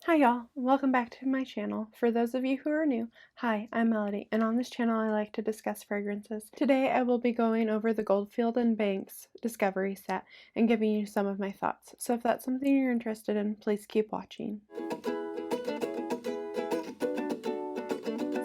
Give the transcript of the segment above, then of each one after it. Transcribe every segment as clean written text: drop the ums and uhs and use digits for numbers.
Hi y'all, welcome back to my channel. For those of you who are new, hi, I'm Melody, and on this channel I like to discuss fragrances. Today I will be going over the Goldfield and Banks Discovery set and giving you some of my thoughts. So if that's something you're interested in, please keep watching.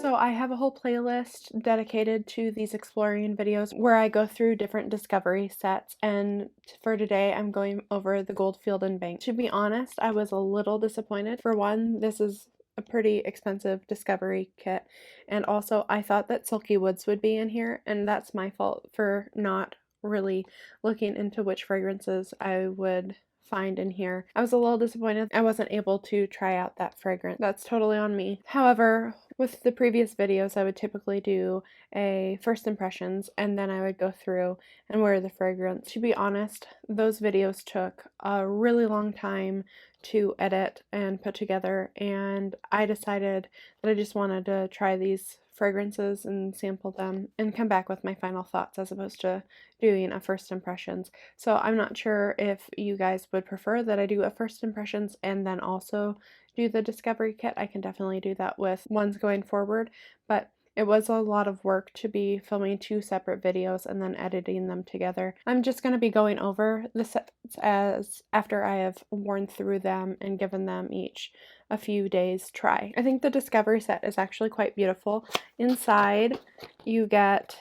So I have a whole playlist dedicated to these exploring videos where I go through different discovery sets, and for today I'm going over the Goldfield and Banks. To be honest, I was a little disappointed. For one, this is a pretty expensive discovery kit, and also I thought that Silky Woods would be in here, and that's my fault for not really looking into which fragrances I would find in here. I was a little disappointed I wasn't able to try out that fragrance. That's totally on me. However, with the previous videos, I would typically do a first impressions and then I would go through and wear the fragrance. To be honest, those videos took a really long time to edit and put together, and I decided that I just wanted to try these fragrances and sample them and come back with my final thoughts as opposed to doing a first impressions. So I'm not sure if you guys would prefer that I do a first impressions and then also do the discovery kit. I can definitely do that with ones going forward, but it was a lot of work to be filming two separate videos and then editing them together. I'm just going to be going over the sets as after I have worn through them and given them each a few days try. I think the discovery set is actually quite beautiful. Inside you get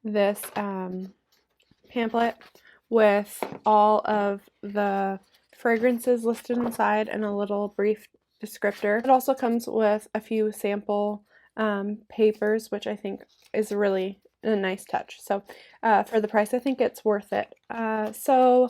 this pamphlet with all of the fragrances listed inside and a little brief descriptor. It also comes with a few sample papers, which I think is really a nice touch. So for the price, I think it's worth it. So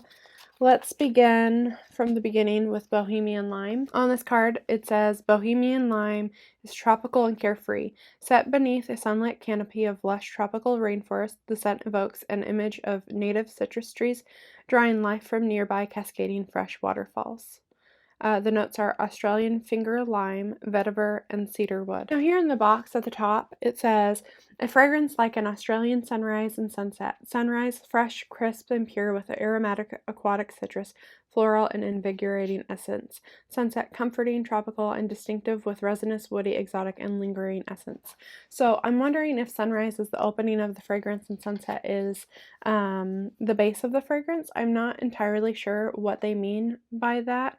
let's begin from the beginning with Bohemian Lime. On this card, it says, Bohemian Lime is tropical and carefree. Set beneath a sunlit canopy of lush tropical rainforest, the scent evokes an image of native citrus trees, drawing life from nearby cascading fresh waterfalls. The notes are Australian finger lime, vetiver, and cedarwood. Now here in the box at the top, it says, a fragrance like an Australian sunrise and sunset. Sunrise, fresh, crisp, and pure with aromatic aquatic citrus, floral, and invigorating essence. Sunset, comforting, tropical, and distinctive with resinous, woody, exotic, and lingering essence. So I'm wondering if sunrise is the opening of the fragrance and sunset is the base of the fragrance. I'm not entirely sure what they mean by that.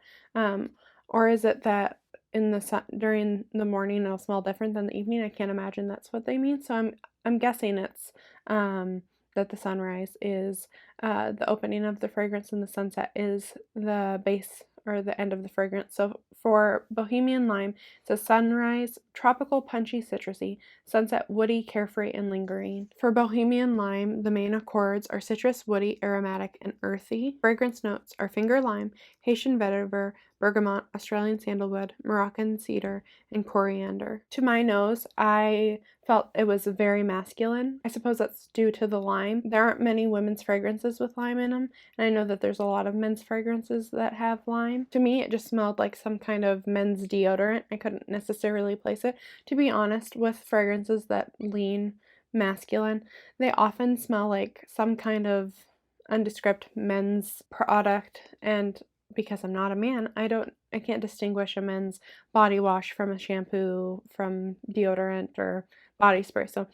Or is it that in the sun during the morning it'll smell different than the evening? I can't imagine that's what they mean. So I'm guessing it's that the sunrise is the opening of the fragrance and the sunset is the base or the end of the fragrance. So for Bohemian Lime, it says sunrise, tropical, punchy, citrusy, sunset, woody, carefree, and lingering. For Bohemian Lime, the main accords are citrus, woody, aromatic, and earthy. Fragrance notes are finger lime, Haitian vetiver, bergamot, Australian sandalwood, Moroccan cedar, and coriander. To my nose, I felt it was very masculine. I suppose that's due to the lime. There aren't many women's fragrances with lime in them, and I know that there's a lot of men's fragrances that have lime. To me, it just smelled like some kind of men's deodorant. I couldn't necessarily place it. To be honest, with fragrances that lean masculine, they often smell like some kind of undescript men's product, and because I'm not a man, I can't distinguish a men's body wash from a shampoo, from deodorant or body spray. So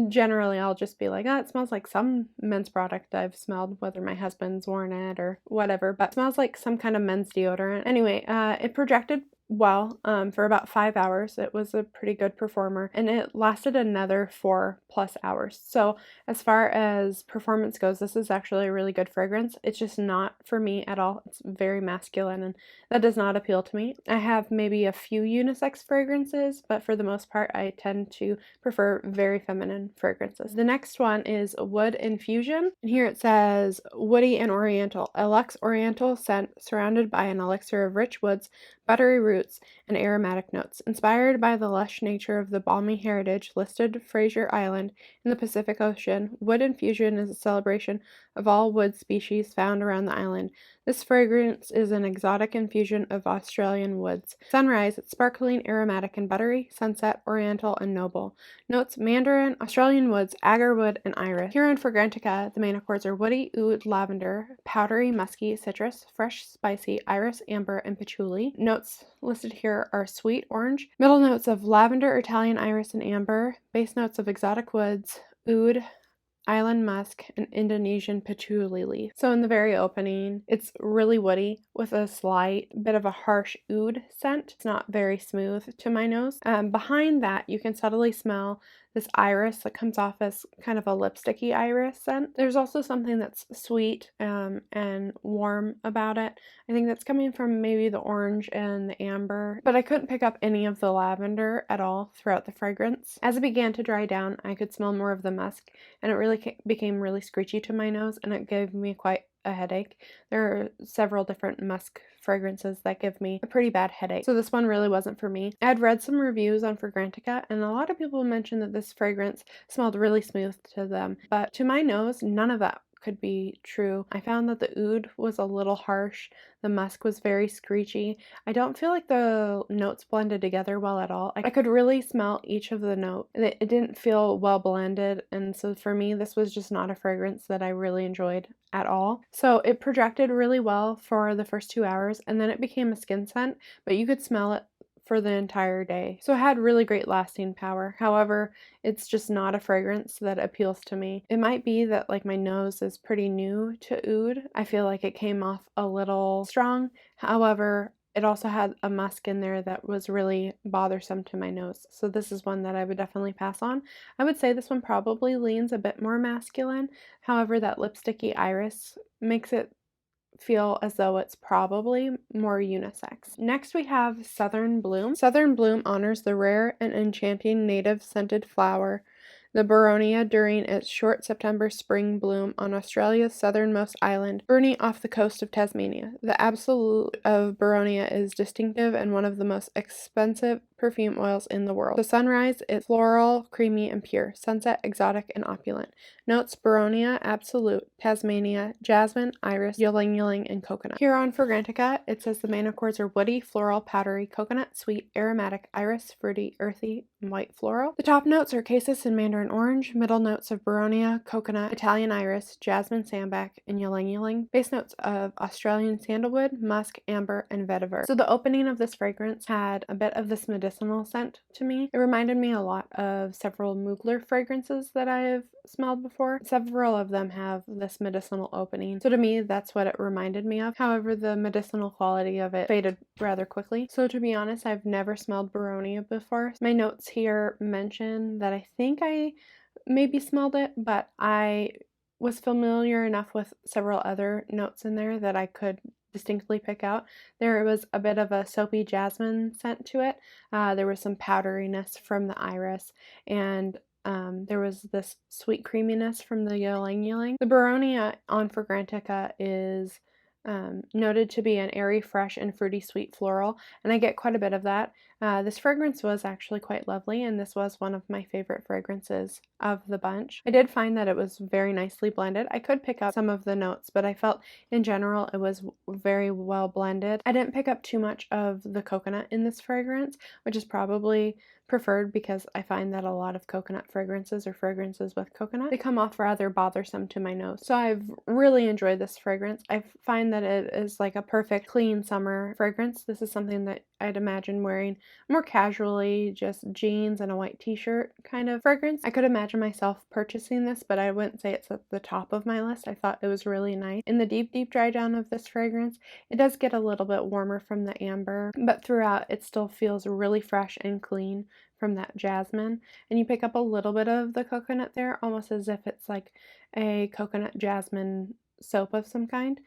generally I'll just be like, oh, it smells like some men's product I've smelled, whether my husband's worn it or whatever, but it smells like some kind of men's deodorant. Anyway, it projected well for about 5 hours. It was a pretty good performer, and it lasted another 4+ hours. So as far as performance goes, this is actually a really good fragrance. It's just not for me at all. It's very masculine, and that does not appeal to me. I have maybe a few unisex fragrances, but for the most part I tend to prefer very feminine fragrances. The next one is Wood Infusion, and here it says woody and oriental, a luxe oriental scent surrounded by an elixir of rich woods, buttery roots, fruits, and aromatic notes. Inspired by the lush nature of the balmy heritage listed Fraser Island in the Pacific Ocean, Wood Infusion is a celebration of all wood species found around the island. This fragrance is an exotic infusion of Australian woods. Sunrise, it's sparkling, aromatic, and buttery. Sunset, oriental and noble. Notes: mandarin, Australian woods, agarwood, and iris. Here on Fragrantica, the main accords are woody, oud, lavender, powdery, musky, citrus, fresh, spicy, iris, amber, and patchouli. Notes listed here are sweet orange. Middle notes of lavender, Italian iris, and amber. Base notes of exotic woods, oud, island musk, and Indonesian patchouli leaf. So in the very opening, it's really woody with a slight bit of a harsh oud scent. It's not very smooth to my nose. Behind that, you can subtly smell this iris that comes off as kind of a lipsticky iris scent. There's also something that's sweet and warm about it. I think that's coming from maybe the orange and the amber, but I couldn't pick up any of the lavender at all throughout the fragrance. As it began to dry down, I could smell more of the musk, and it really became really screechy to my nose, and it gave me quite a headache. There are several different musk fragrances that give me a pretty bad headache, so this one really wasn't for me. I'd read some reviews on Fragrantica, and a lot of people mentioned that this fragrance smelled really smooth to them, but to my nose, none of that could be true. I found that the oud was a little harsh, the musk was very screechy. I don't feel like the notes blended together well at all. I could really smell each of the notes. It didn't feel well blended, and so for me, this was just not a fragrance that I really enjoyed at all. So it projected really well for the first 2 hours, and then it became a skin scent, but you could smell it for the entire day. So it had really great lasting power. However, it's just not a fragrance that appeals to me. It might be that like my nose is pretty new to oud. I feel like it came off a little strong. However, it also had a musk in there that was really bothersome to my nose. So this is one that I would definitely pass on. I would say this one probably leans a bit more masculine. However, that lipsticky iris makes it feel as though it's probably more unisex. Next we have Southern Bloom. Southern Bloom honors the rare and enchanting native scented flower, the Boronia, during its short September spring bloom on Australia's southernmost island, Burnie off the coast of Tasmania. The absolute of Boronia is distinctive and one of the most expensive perfume oils in the world. The sunrise is floral, creamy, and pure. Sunset, exotic and opulent. Notes: Boronia, Absolute, Tasmania, jasmine, iris, ylang ylang, and coconut. Here on Fragrantica, it says the main accords are woody, floral, powdery, coconut, sweet, aromatic, iris, fruity, earthy, and white floral. The top notes are cassis and mandarin orange. Middle notes of Boronia, coconut, Italian iris, jasmine, sambac, and ylang ylang. Base notes of Australian sandalwood, musk, amber, and vetiver. So the opening of this fragrance had a bit of this medicinal scent to me. It reminded me a lot of several Mugler fragrances that I've smelled before. Several of them have this medicinal opening, so to me that's what it reminded me of. However, the medicinal quality of it faded rather quickly. So to be honest, I've never smelled Boronia before. My notes here mention that I think I maybe smelled it, but I was familiar enough with several other notes in there that I could distinctly pick out. There was a bit of a soapy jasmine scent to it. There was some powderiness from the iris, and there was this sweet creaminess from the ylang ylang. The Boronia on Fragrantica is noted to be an airy, fresh, and fruity sweet floral, and I get quite a bit of that. This fragrance was actually quite lovely, and this was one of my favorite fragrances of the bunch. I did find that it was very nicely blended. I could pick up some of the notes, but I felt in general it was very well blended. I didn't pick up too much of the coconut in this fragrance, which is probably preferred because I find that a lot of coconut fragrances or fragrances with coconut, they come off rather bothersome to my nose. So I've really enjoyed this fragrance. I find that it is like a perfect clean summer fragrance. This is something that I'd imagine wearing more casually, just jeans and a white t-shirt kind of fragrance. I could imagine myself purchasing this, but I wouldn't say it's at the top of my list. I thought it was really nice. In the deep dry down of this fragrance, it does get a little bit warmer from the amber, but throughout it still feels really fresh and clean from that jasmine, and you pick up a little bit of the coconut there, almost as if it's like a coconut jasmine soap of some kind.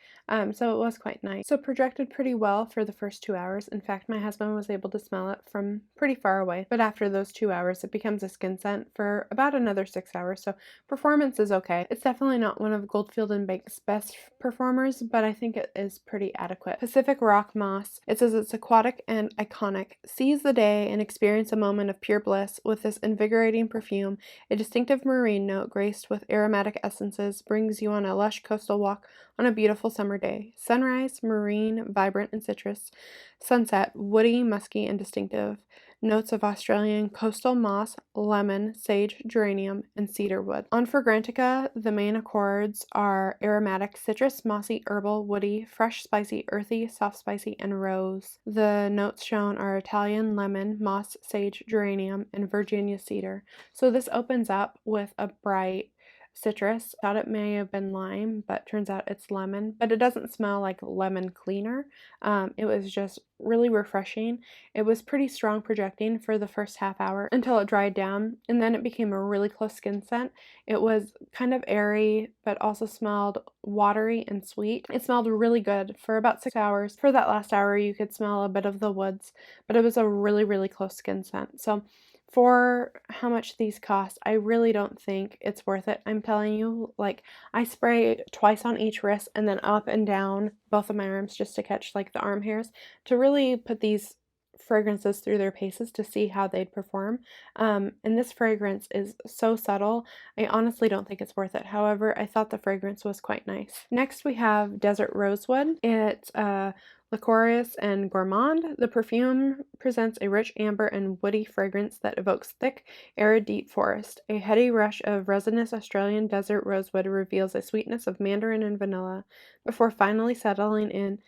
So it was quite nice. So it projected pretty well for the first 2 hours. In fact, my husband was able to smell it from pretty far away. But after those 2 hours, it becomes a skin scent for about another 6 hours. So performance is okay. It's definitely not one of Goldfield and Bank's best performers, but I think it is pretty adequate. Pacific Rock Moss. It says it's aquatic and iconic. Seize the day and experience a moment of pure bliss with this invigorating perfume. A distinctive marine note graced with aromatic essences brings you on a lush coastal walk on a beautiful summer day. Sunrise, marine, vibrant, and citrus. Sunset, woody, musky, and distinctive. Notes of Australian coastal moss, lemon, sage, geranium, and cedarwood. On Fragrantica, the main accords are aromatic, citrus, mossy, herbal, woody, fresh, spicy, earthy, soft, spicy, and rose. The notes shown are Italian lemon, moss, sage, geranium, and Virginia cedar. So this opens up with a bright citrus. Thought it may have been lime, but turns out it's lemon. But it doesn't smell like lemon cleaner. It was just really refreshing. It was pretty strong projecting for the first half hour until it dried down, and then it became a really close skin scent. It was kind of airy, but also smelled watery and sweet. It smelled really good for about 6 hours. For that last hour, you could smell a bit of the woods, but it was a really, really close skin scent. So for how much these cost, I really don't think it's worth it. I'm telling you, like, I spray twice on each wrist and then up and down both of my arms just to catch like the arm hairs to really put these fragrances through their paces to see how they'd perform. And this fragrance is so subtle, I honestly don't think it's worth it. However, I thought the fragrance was quite nice. Next we have Desert Rosewood. It's licorice and gourmand. The perfume presents a rich amber and woody fragrance that evokes thick, arid, deep forest. A heady rush of resinous Australian desert rosewood reveals a sweetness of mandarin and vanilla before finally settling in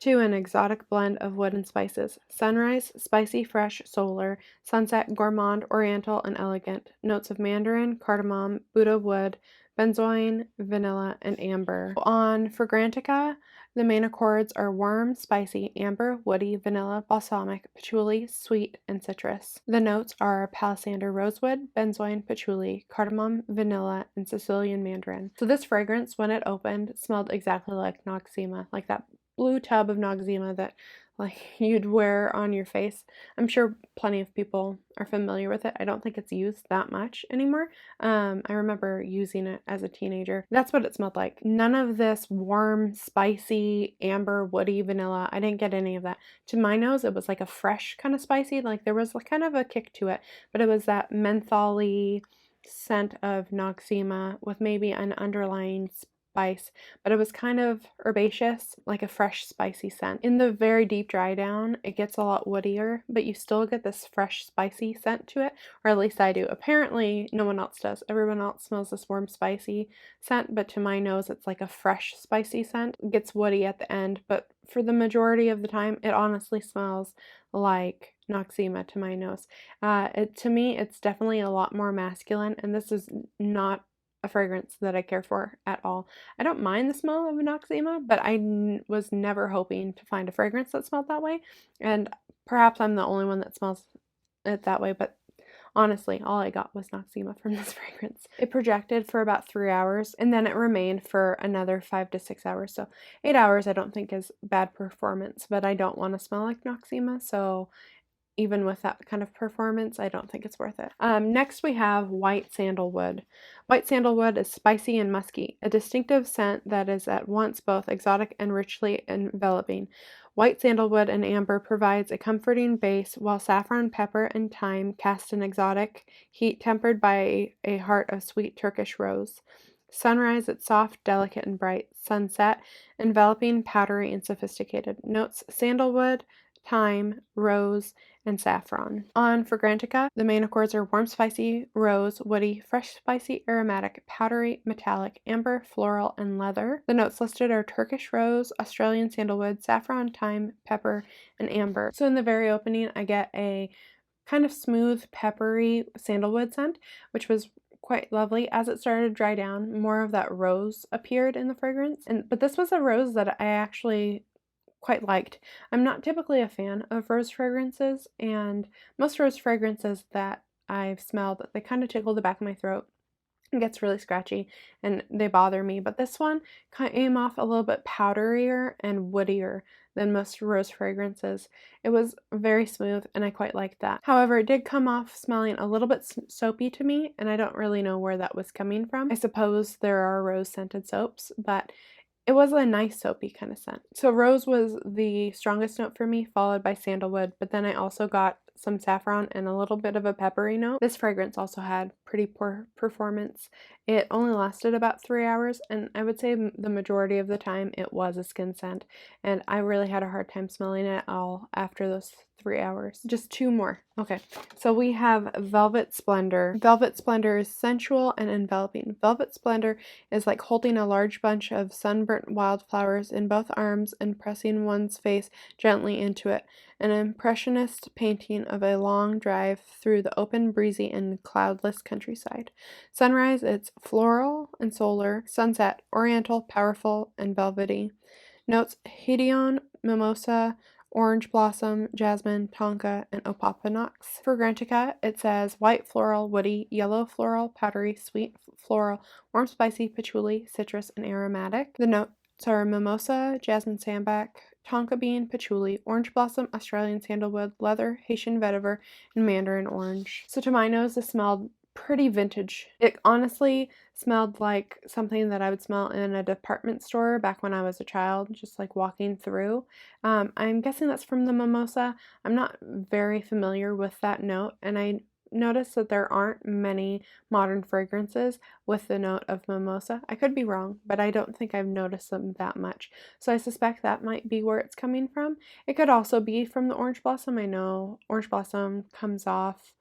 to an exotic blend of wood and spices. Sunrise, spicy, fresh, solar. Sunset, gourmand, oriental, and elegant. Notes of mandarin, cardamom, Buddha wood, benzoin, vanilla, and amber. On Fragrantica, the main accords are warm, spicy, amber, woody, vanilla, balsamic, patchouli, sweet, and citrus. The notes are palisander rosewood, benzoin, patchouli, cardamom, vanilla, and Sicilian mandarin. So this fragrance, when it opened, smelled exactly like Noxzema, like that blue tub of Noxzema that like you'd wear on your face. I'm sure plenty of people are familiar with it. I don't think it's used that much anymore. I remember using it as a teenager. That's what it smelled like. None of this warm, spicy, amber, woody, vanilla. I didn't get any of that. To my nose, it was like a fresh kind of spicy. Like there was kind of a kick to it, but it was that menthol-y scent of Noxzema with maybe an underlying spice, but it was kind of herbaceous, like a fresh spicy scent. In the very deep dry down, it gets a lot woodier, but you still get this fresh spicy scent to it, or at least I do. Apparently no one else does. Everyone else smells this warm spicy scent, but to my nose it's like a fresh spicy scent. It gets woody at the end, but for the majority of the time it honestly smells like Noxzema to my nose. To me it's definitely a lot more masculine, and this is not a fragrance that I care for at all. I don't mind the smell of Noxzema, but I was never hoping to find a fragrance that smelled that way, and perhaps I'm the only one that smells it that way, but honestly, all I got was Noxzema from this fragrance. It projected for about 3 hours, and then it remained for another 5 to 6 hours, so 8 hours I don't think is bad performance, but I don't want to smell like Noxzema, so even with that kind of performance, I don't think it's worth it. Next we have white sandalwood. White sandalwood is spicy and musky, a distinctive scent that is at once both exotic and richly enveloping. White sandalwood and amber provides a comforting base, while saffron, pepper, and thyme cast an exotic heat tempered by a heart of sweet Turkish rose. Sunrise, it's soft, delicate, and bright. Sunset, enveloping, powdery, and sophisticated. Notes: sandalwood, thyme, rose, and saffron. On Fragrantica, the main accords are warm, spicy, rose, woody, fresh, spicy, aromatic, powdery, metallic, amber, floral, and leather. The notes listed are Turkish rose, Australian sandalwood, saffron, thyme, pepper, and amber. So in the very opening, I get a kind of smooth, peppery sandalwood scent, which was quite lovely. As it started to dry down, more of that rose appeared in the fragrance. But this was a rose that I actually quite liked. I'm not typically a fan of rose fragrances, and most rose fragrances that I've smelled, they kind of tickle the back of my throat. It gets really scratchy and they bother me, but this one came off a little bit powderier and woodier than most rose fragrances. It was very smooth and I quite liked that. However, it did come off smelling a little bit soapy to me, and I don't really know where that was coming from. I suppose there are rose scented soaps, but it was a nice soapy kind of scent. So rose was the strongest note for me, followed by sandalwood, but then I also got some saffron and a little bit of a peppery note. This fragrance also had pretty poor performance. It only lasted about 3 hours, and I would say the majority of the time it was a skin scent, and I really had a hard time smelling it all after those 3 hours. Just 2 more. Okay, so we have Velvet Splendor. Velvet Splendor is sensual and enveloping. Velvet Splendor is like holding a large bunch of sunburnt wildflowers in both arms and pressing one's face gently into it. An impressionist painting of a long drive through the open, breezy, and cloudless countryside. Sunrise, it's floral and solar. Sunset, oriental, powerful, and velvety. Notes, hedione, mimosa, orange blossom, jasmine, tonka, and opopanox. Fragrantica, it says white floral, woody, yellow floral, powdery, sweet floral, warm spicy, patchouli, citrus, and aromatic. The notes are mimosa, jasmine sambac, tonka bean, patchouli, orange blossom, Australian sandalwood, leather, Haitian vetiver, and mandarin orange. So to my nose, this smelled pretty vintage. It honestly smelled like something that I would smell in a department store back when I was a child, just like walking through. I'm guessing that's from the mimosa. I'm not very familiar with that note, and I noticed that there aren't many modern fragrances with the note of mimosa. I could be wrong, but I don't think I've noticed them that much. So I suspect that might be where it's coming from. It could also be from the orange blossom. I know orange blossom comes off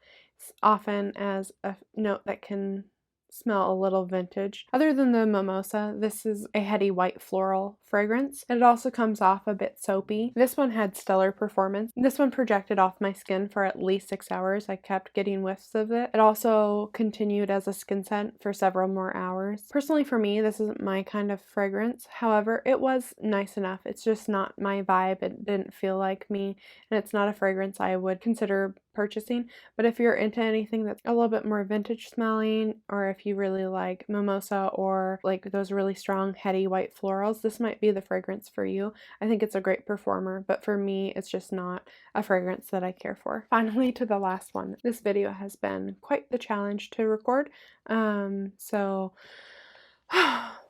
often as a note that can smell a little vintage. Other than the mimosa, this is a heady white floral fragrance. It also comes off a bit soapy. This one had stellar performance. This one projected off my skin for at least 6 hours. I kept getting whiffs of it. It also continued as a skin scent for several more hours. Personally for me, this isn't my kind of fragrance. However, it was nice enough. It's just not my vibe. It didn't feel like me, and it's not a fragrance I would consider purchasing. But if you're into anything that's a little bit more vintage smelling, or if you really like mimosa or like those really strong heady white florals, this might be the fragrance for you. I think it's a great performer, but for me it's just not a fragrance that I care for. Finally, to the last one. This video has been quite the challenge to record, so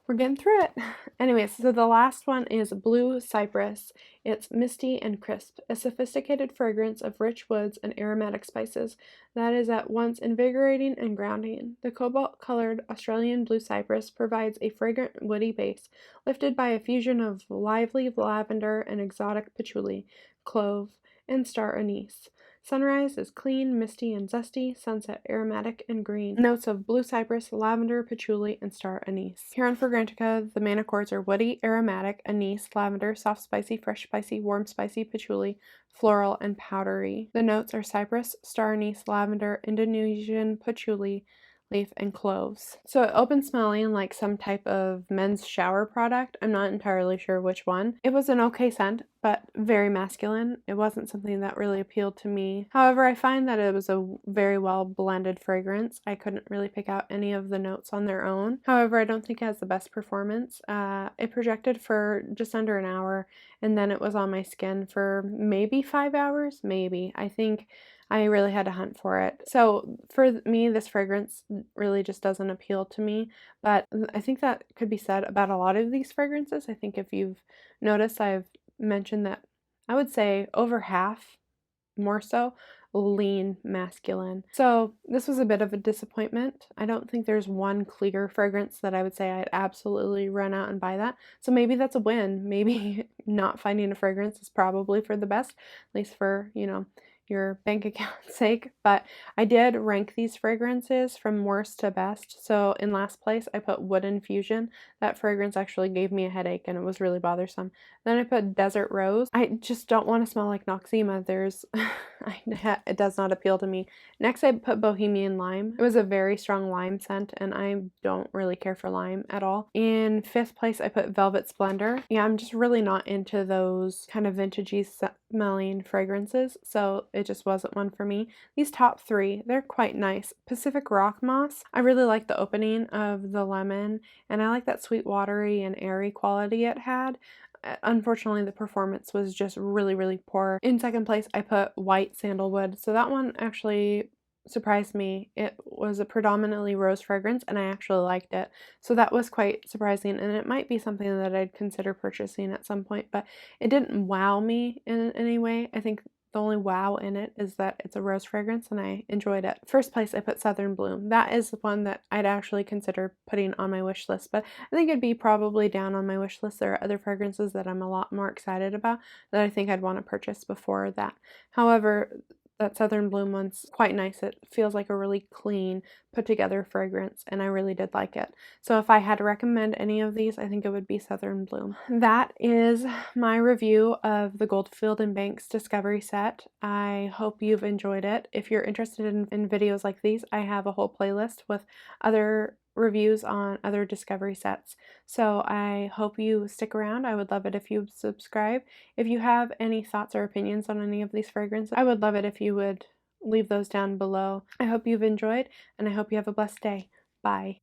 we're getting through it. Anyways, so the last one is Blue Cypress. It's misty and crisp, a sophisticated fragrance of rich woods and aromatic spices that is at once invigorating and grounding. The cobalt-colored Australian blue cypress provides a fragrant woody base, lifted by a fusion of lively lavender and exotic patchouli, clove, and star anise. Sunrise is clean, misty, and zesty. Sunset, aromatic and green. Notes of blue cypress, lavender, patchouli, and star anise. Here on Fragrantica, the main accords are woody, aromatic, anise, lavender, soft spicy, fresh spicy, warm spicy, patchouli, floral, and powdery. The notes are cypress, star anise, lavender, Indonesian patchouli, leaf, and cloves. So it opened smelling like some type of men's shower product. I'm not entirely sure which one. It was an okay scent, but very masculine. It wasn't something that really appealed to me. However, I find that it was a very well blended fragrance. I couldn't really pick out any of the notes on their own. However, I don't think it has the best performance. It projected for just under an hour, and then it was on my skin for maybe 5 hours, maybe. I think I really had to hunt for it. So for me, this fragrance really just doesn't appeal to me, but I think that could be said about a lot of these fragrances. I think if you've noticed, I've mentioned that I would say over half, more so, lean masculine. So this was a bit of a disappointment. I don't think there's one clear fragrance that I would say I'd absolutely run out and buy that. So maybe that's a win. Maybe not finding a fragrance is probably for the best, at least for, you know, your bank account's sake. But I did rank these fragrances from worst to best. So in last place, I put Wood Infusion. That fragrance actually gave me a headache and it was really bothersome. Then I put Desert Rose. I just don't want to smell like Noxzema. There's It does not appeal to me. Next, I put Bohemian Lime. It was a very strong lime scent, and I don't really care for lime at all. In 5th place, I put Velvet Splendor. Yeah, I'm just really not into those kind of vintagey smelling fragrances, so it just wasn't one for me. These top 3, they're quite nice. Pacific Rock Moss, I really like the opening of the lemon, and I like that sweet, watery, and airy quality it had. Unfortunately, the performance was just really, really poor. In 2nd place, I put White Sandalwood. So that one actually surprised me. It was a predominantly rose fragrance, and I actually liked it. So that was quite surprising, and it might be something that I'd consider purchasing at some point, but it didn't wow me in any way. I think the only wow in it is that it's a rose fragrance, and I enjoyed it. 1st place, I put Southern Bloom. That is one that I'd actually consider putting on my wish list, but I think it'd be probably down on my wish list. There are other fragrances that I'm a lot more excited about that I think I'd want to purchase before that. However, that Southern Bloom one's quite nice. It feels like a really clean, put together fragrance, and I really did like it. So if I had to recommend any of these, I think it would be Southern Bloom. That is my review of the Goldfield and Banks Discovery Set. I hope you've enjoyed it. If you're interested in videos like these, I have a whole playlist with other reviews on other discovery sets. So I hope you stick around. I would love it if you subscribe. If you have any thoughts or opinions on any of these fragrances, I would love it if you would leave those down below. I hope you've enjoyed, and I hope you have a blessed day. Bye.